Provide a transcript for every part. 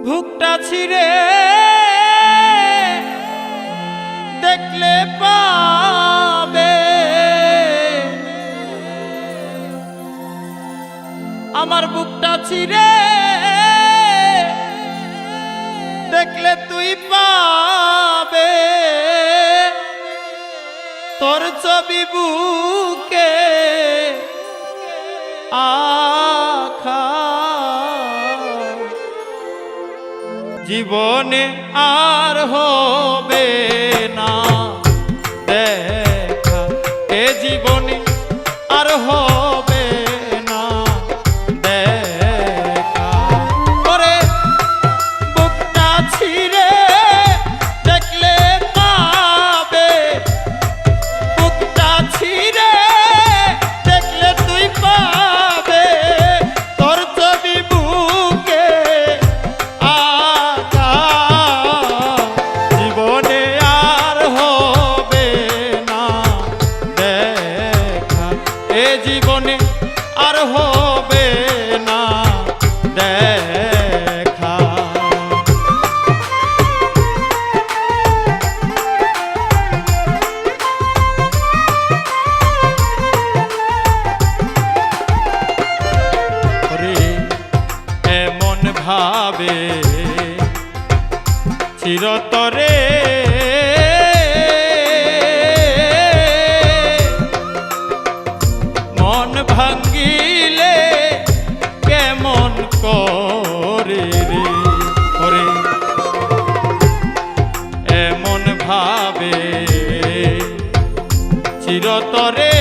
বুকটা ছিঁড়ে দেখলে পাবে আমার বুকটা ছিঁড়ে দেখলে তুই পাবে তোর ছবি বুকে আখা জীবনে আর হবে না দেখা এ জীবনে আর হবে না দেখা ওরে বুকটা ছিঁড়ে দেখলে পাবে বুকটা ছিঁড়ে দেখলে তুই পাবে তোর ছবি বুকে জীবনে আর হবে না দেখা রে এমন ভাবে চিরতরে ভাঙ্গিলে কেমন করে রে ওরে এমন ভাবে চিরতরে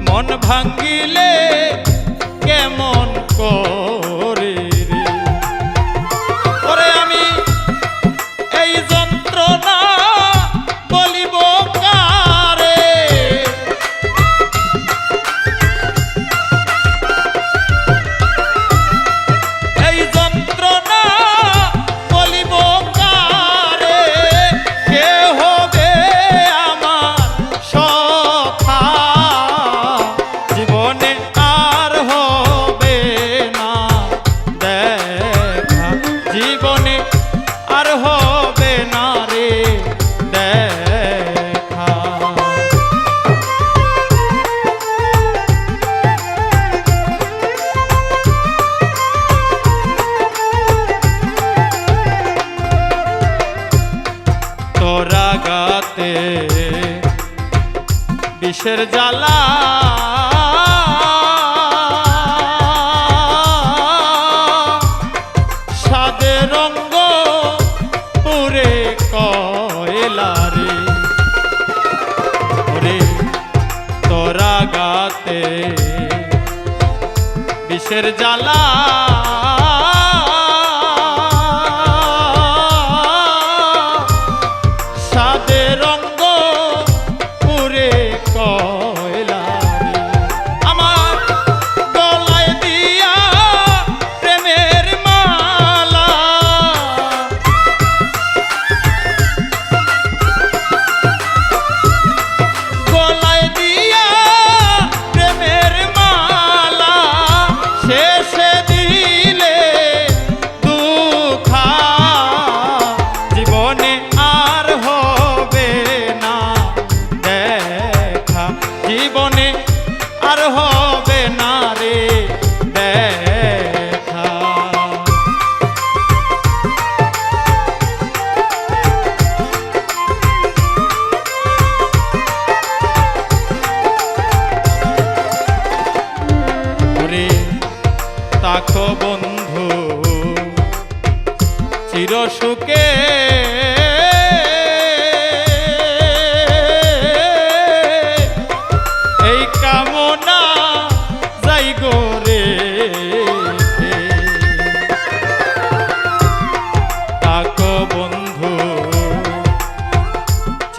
মন ভাঙ্গিলে কেমন করে রে ওরে আমি এই যন্ত্রণা জীবনে আর হবে না রে দেখা তোরা গাতে বিষের জ্বালা রঙ্গ পুরে কয়লারে ওরে তোরা গাতে বিষের জ্বালা সাদে রঙ্গ পুরে কয়লারে আমার গলায় দিয়া প্রেমের শেষে দিলে দুঃখা জীবনে আর হবে না দেখা জীবনে আর হবে না রে দেখা তাকো বন্ধু চির সুখে এই কামনা যাই গো রে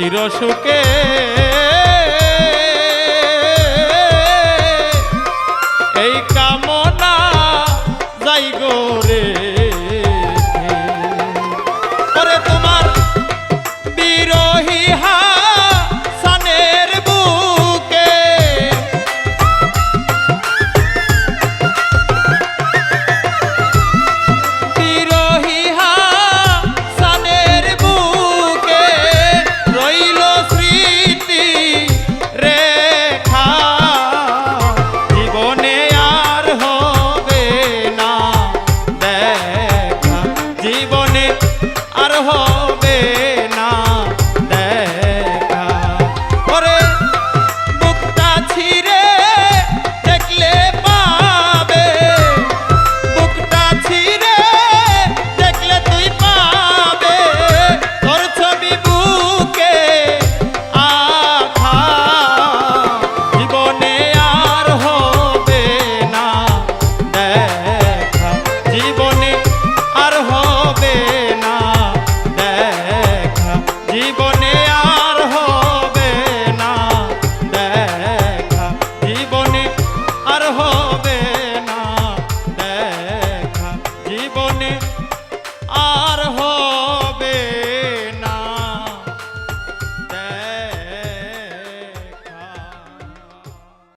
চির সুখে